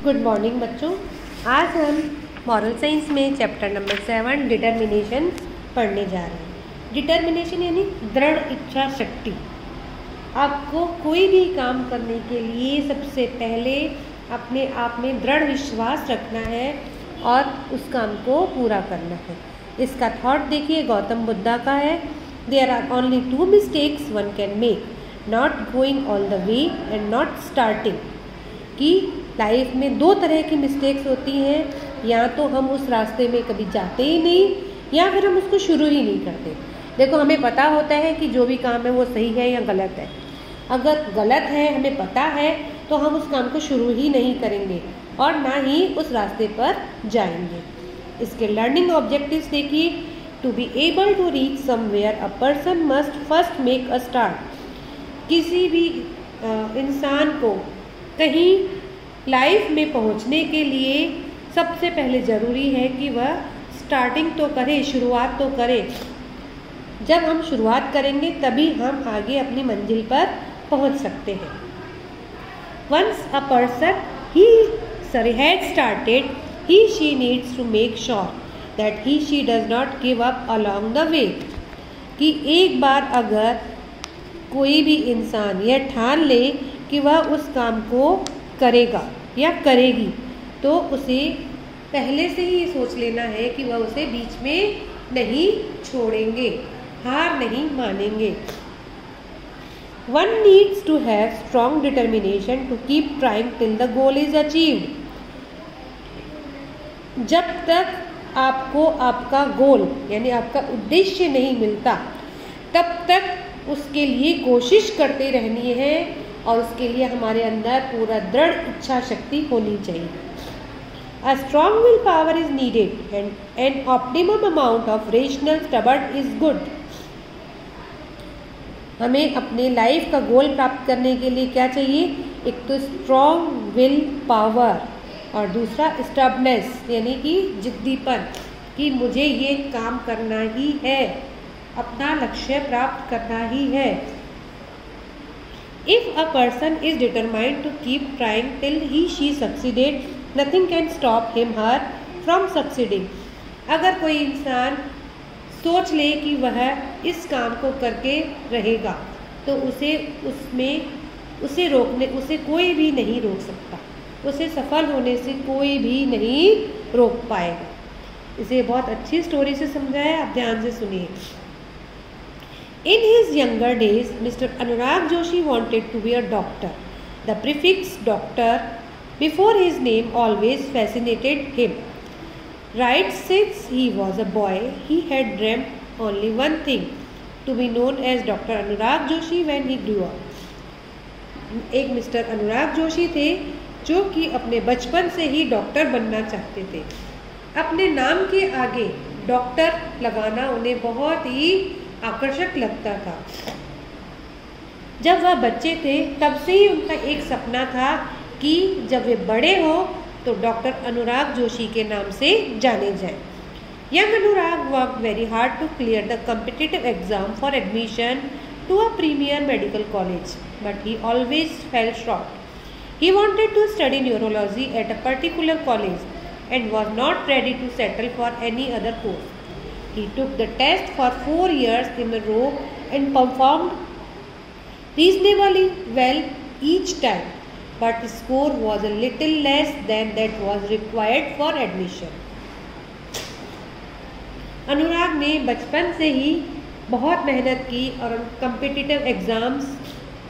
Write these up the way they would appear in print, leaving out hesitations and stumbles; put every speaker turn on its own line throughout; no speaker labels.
Good morning बच्चों। आज हम मॉरल साइंस में चैप्टर नंबर 7 डिटर्मिनेशन पढ़ने जा रहे हैं। डिटर्मिनेशन यानी दृढ़ इच्छा शक्ति। आपको कोई भी काम करने के लिए सबसे पहले अपने आप में दृढ़ विश्वास रखना है और उस काम को पूरा करना है। इसका थॉट देखिए, गौतम बुद्धा का है, there are only 2 mistakes one can make, not going all the way and not starting. कि लाइफ में 2 तरह की मिस्टेक्स होती हैं, या तो हम उस रास्ते में कभी जाते ही नहीं या फिर हम उसको शुरू ही नहीं करते। देखो, हमें पता होता है कि जो भी काम है वो सही है या गलत है। अगर गलत है, हमें पता है, तो हम उस काम को शुरू ही नहीं करेंगे और ना ही उस रास्ते पर जाएंगे। इसके लर्निंग ऑब्जेक्टिव्स देखिए। To be able to reach somewhere a person must first make a start. किसी भी इंसान को कहीं लाइफ में पहुंचने के लिए सबसे पहले ज़रूरी है कि वह स्टार्टिंग तो करे, शुरुआत तो करे। जब हम शुरुआत करेंगे तभी हम आगे अपनी मंजिल पर पहुंच सकते हैं। Once a person had started, she needs to make sure that she does not give up along the way। कि एक बार अगर कोई भी इंसान यह ठान ले कि वह उस काम को करेगा या करेगी, तो उसे पहले से ही सोच लेना है कि वह उसे बीच में नहीं छोड़ेंगे, हार नहीं मानेंगे। One needs to have strong determination to keep trying till the goal is achieved। जब तक आपको आपका गोल यानी आपका उद्देश्य नहीं मिलता, तब तक उसके लिए कोशिश करते रहनी है और उसके लिए हमारे अंदर पूरा दृढ़ इच्छा शक्ति होनी चाहिए। A strong willpower is needed and an optimum amount of rational stubborn is good। हमें अपने लाइफ का गोल प्राप्त करने के लिए क्या चाहिए? एक तो स्ट्रॉन्ग विल पावर और दूसरा स्टबनेस यानी कि जिद्दीपन, कि मुझे ये काम करना ही है, अपना लक्ष्य प्राप्त करना ही है। If a person is determined to keep trying till she succeeded, nothing can stop him her from succeeding। अगर कोई इंसान सोच ले कि वह इस काम को करके रहेगा, तो उसे कोई भी नहीं रोक सकता। उसे सफल होने से कोई भी नहीं रोक पाएगा। इसे बहुत अच्छी स्टोरी से समझाया, आप ध्यान से सुनिए। In his younger days, Mr. Anurag Joshi wanted to be a doctor। The prefix doctor before his name always fascinated him। Right since he was a boy, he had dreamt only one thing, to be known as Dr. Anurag Joshi when he grew up। एक mister अनुराग जोशी थे जो कि अपने बचपन से ही doctor बनना चाहते थे। अपने नाम के आगे डॉक्टर लगाना उन्हें बहुत ही आकर्षक लगता था। जब वह बच्चे थे तब से ही उनका एक सपना था कि जब वे बड़े हो तो डॉक्टर अनुराग जोशी के नाम से जाने जाएं। Young Anurag worked very hard to clear the competitive exam for admission to a premier medical college, but he always fell short। He wanted to study neurology at a particular college and was not ready to settle for any other course। He took the test for 4 years in a row and performed reasonably well each time, but his score was a little less than that was required for admission। अनुराग ने बचपन से ही बहुत मेहनत की और competitive exams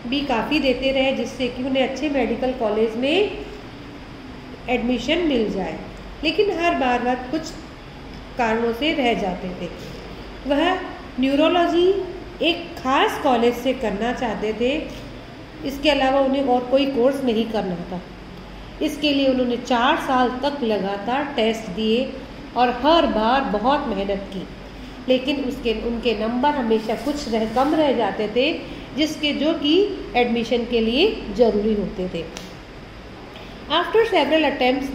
भी काफ़ी देते रहे, जिससे कि उन्हें अच्छे मेडिकल कॉलेज में एडमिशन मिल जाए, लेकिन हर बार वह कुछ कारणों से रह जाते थे। वह न्यूरोलॉजी एक ख़ास कॉलेज से करना चाहते थे, इसके अलावा उन्हें और कोई कोर्स नहीं करना था। इसके लिए उन्होंने 4 साल तक लगातार टेस्ट दिए और हर बार बहुत मेहनत की, लेकिन उनके नंबर हमेशा कम रह जाते थे, जो कि एडमिशन के लिए ज़रूरी होते थे। After several attempts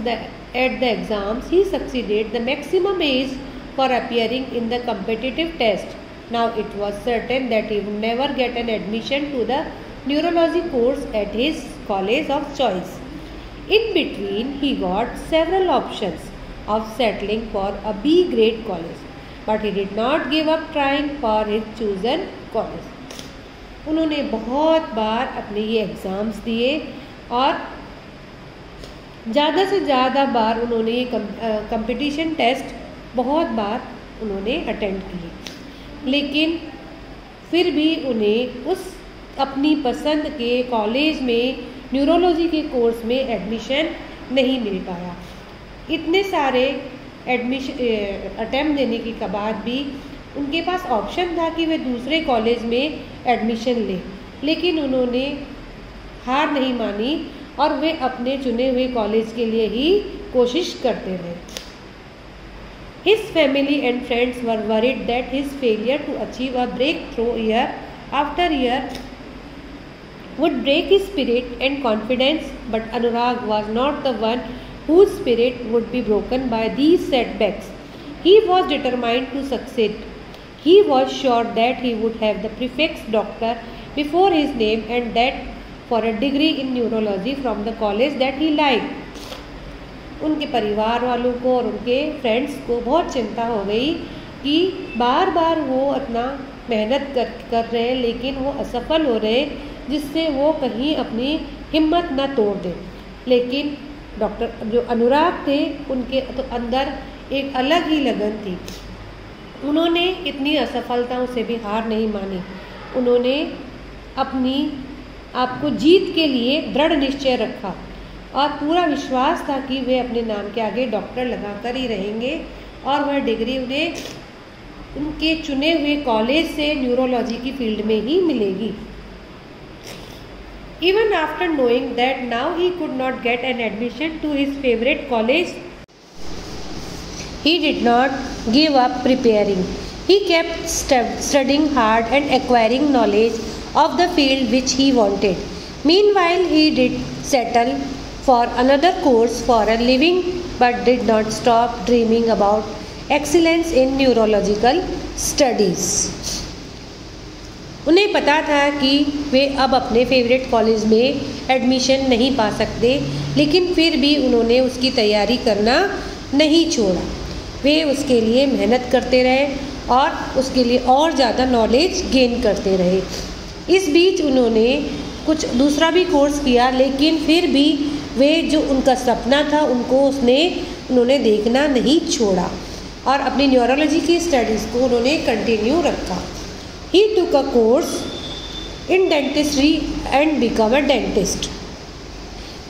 at the exams, he succeeded the maximum age for appearing in the competitive test। Now it was certain that he would never get an admission to the neurology course at his college of choice। In between, he got several options of settling for a B grade college, but he did not give up trying for his chosen college. उन्होंने बहुत बार अपने ये exams दिए और ज़्यादा से ज़्यादा बार उन्होंने ये कंपटीशन टेस्ट बहुत बार उन्होंने अटेंड किए, लेकिन फिर भी उन्हें उस अपनी पसंद के कॉलेज में न्यूरोलॉजी के कोर्स में एडमिशन नहीं मिल पाया। इतने सारे अटेम्प्ट देने के बाद भी उनके पास ऑप्शन था कि वे दूसरे कॉलेज में एडमिशन लें, लेकिन उन्होंने हार नहीं मानी और वे अपने चुने हुए कॉलेज के लिए ही कोशिश करते रहे। His family and friends were worried that his failure to achieve a breakthrough year after year would break his spirit and confidence, but Anurag was not the one whose spirit would be broken by these setbacks. He was determined to succeed. He was sure that he would have the prefix doctor before his name and that for a degree in neurology from the college that he liked. उनके परिवार वालों को और उनके friends को बहुत चिंता हो गई कि बार बार वो इतना मेहनत कर रहे हैं लेकिन वो असफल हो रहे, जिससे वो कहीं अपनी हिम्मत न तोड़ दें। लेकिन डॉक्टर जो अनुराग थे उनके तो अंदर एक अलग ही लगन थी। उन्होंने इतनी असफलताओं से भी हार नहीं मानी। उन्होंने अपनी आपको जीत के लिए दृढ़ निश्चय रखा और पूरा विश्वास था कि वे अपने नाम के आगे डॉक्टर लगाकर ही रहेंगे और वह डिग्री उन्हें उनके चुने हुए कॉलेज से न्यूरोलॉजी की फील्ड में ही मिलेगी। Even after knowing that now he could not get an admission to his favorite college, he did not give up preparing. He kept studying hard and acquiring knowledge of the field which he wanted. Meanwhile, he did settle for another course for a living, but did not stop dreaming about excellence in neurological studies. उन्हें पता था कि वे अब अपने favourite college में admission नहीं पा सकते, लेकिन फिर भी उन्होंने उसकी तैयारी करना नहीं छोड़ा। वे उसके लिए मेहनत करते रहे और उसके लिए और ज़्यादा नॉलेज गेन करते रहे। इस बीच उन्होंने कुछ दूसरा भी कोर्स किया, लेकिन फिर भी वे जो उनका सपना था उन्होंने देखना नहीं छोड़ा और अपनी न्यूरोलॉजी की स्टडीज़ को उन्होंने कंटिन्यू रखा। He took a course in dentistry and became a dentist.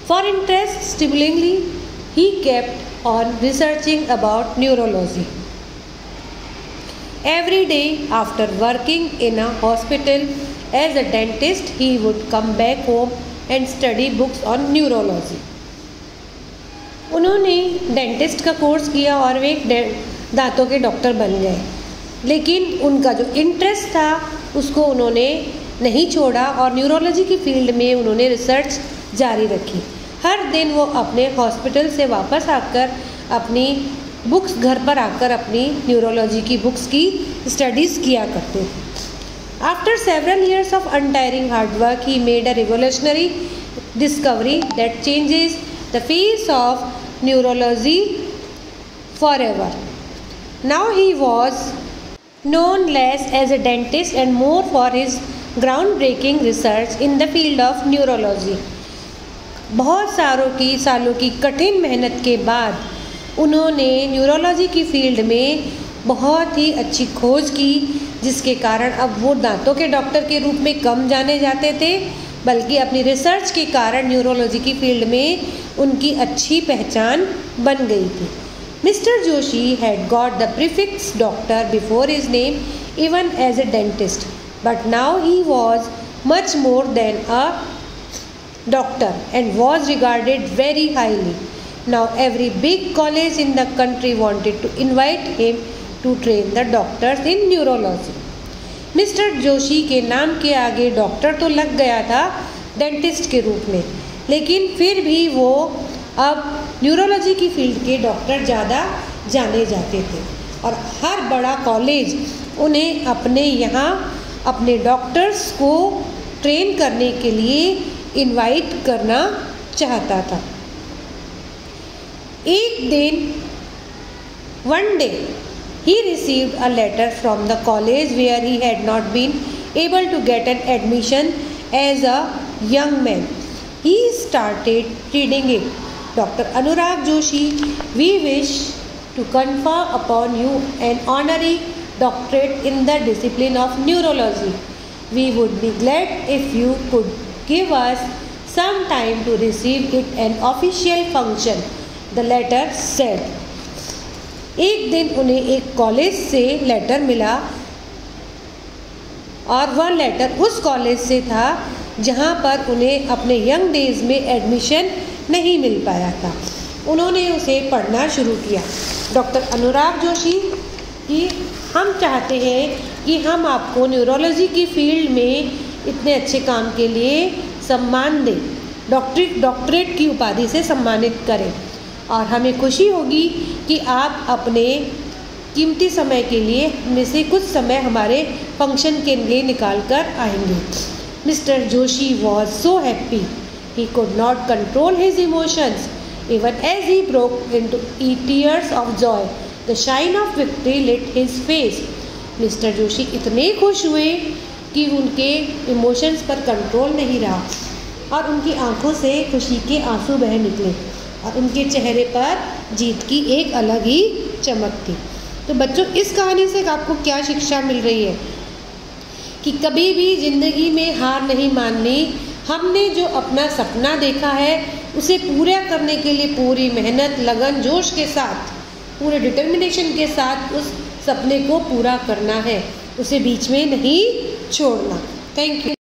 For interest stimulatingly, he kept on researching about neurology. Every day after working in a hospital as a dentist, he would come back home and study books on neurology. उन्होंने dentist का course किया और वे दांतों के doctor बन गए, लेकिन उनका जो इंटरेस्ट था उसको उन्होंने नहीं छोड़ा और न्यूरोलॉजी की फील्ड में उन्होंने रिसर्च जारी रखी। हर दिन वो अपने हॉस्पिटल से वापस आकर अपनी बुक्स घर पर आकर अपनी न्यूरोलॉजी की बुक्स की स्टडीज़ किया करते थे। After several years of untiring hard work he made a revolutionary discovery that changes the face of neurology for ever. Now he was known less as a dentist and more for his groundbreaking research in the field of neurology. बहुत सालों की कठिन मेहनत के बाद उन्होंने neurology की field में बहुत ही अच्छी खोज की, जिसके कारण अब वो दांतों के डॉक्टर के रूप में कम जाने जाते थे, बल्कि अपनी रिसर्च के कारण न्यूरोलॉजी की फील्ड में उनकी अच्छी पहचान बन गई थी। Mr. Joshi had got the prefix doctor before his name even as a dentist, but now he was much more than a doctor and was regarded very highly. Now every big college in the country wanted to invite him to train the doctors in neurology. Mr. Joshi के नाम के आगे doctor तो लग गया था dentist के रूप में, लेकिन फिर भी वो अब न्यूरोलॉजी की फील्ड के डॉक्टर ज़्यादा जाने जाते थे और हर बड़ा कॉलेज उन्हें अपने यहाँ अपने डॉक्टर्स को ट्रेन करने के लिए इनवाइट करना चाहता था। एक दिन one day he received a letter from the college where he had not been able to get an admission as a young man. He started reading it. Dr. Anurag Joshi, we wish to confer upon you an honorary doctorate in the discipline of neurology. We would be glad if you could give us some time to receive it an official function, the letter said. एक दिन उन्हें एक college से letter मिला और वह letter उस college से था जहां पर उन्हें अपने यंग डेज में एडमिशन नहीं मिल पाया था। उन्होंने उसे पढ़ना शुरू किया। डॉक्टर अनुराग जोशी कि हम चाहते हैं कि हम आपको न्यूरोलॉजी की फील्ड में इतने अच्छे काम के लिए सम्मान दें, डॉक्टरेट की उपाधि से सम्मानित करें और हमें खुशी होगी कि आप अपने कीमती समय के लिए में से कुछ समय हमारे फंक्शन के लिए निकाल कर आएंगे। Mister Joshi was so happy he could not control his emotions even as he broke into tears of joy the shine of victory lit his face. Mister Joshi इतने खुश हुए कि उनके इमोशंस पर कंट्रोल नहीं रहा और उनकी आंखों से खुशी के आंसू बह निकले और उनके चेहरे पर जीत की एक अलग ही चमक थी। तो बच्चों, इस कहानी से आपको क्या शिक्षा मिल रही है कि कभी भी ज़िंदगी में हार नहीं माननी। हमने जो अपना सपना देखा है उसे पूरा करने के लिए पूरी मेहनत, लगन, जोश के साथ, पूरे डिटर्मिनेशन के साथ उस सपने को पूरा करना है, उसे बीच में नहीं छोड़ना। Thank you.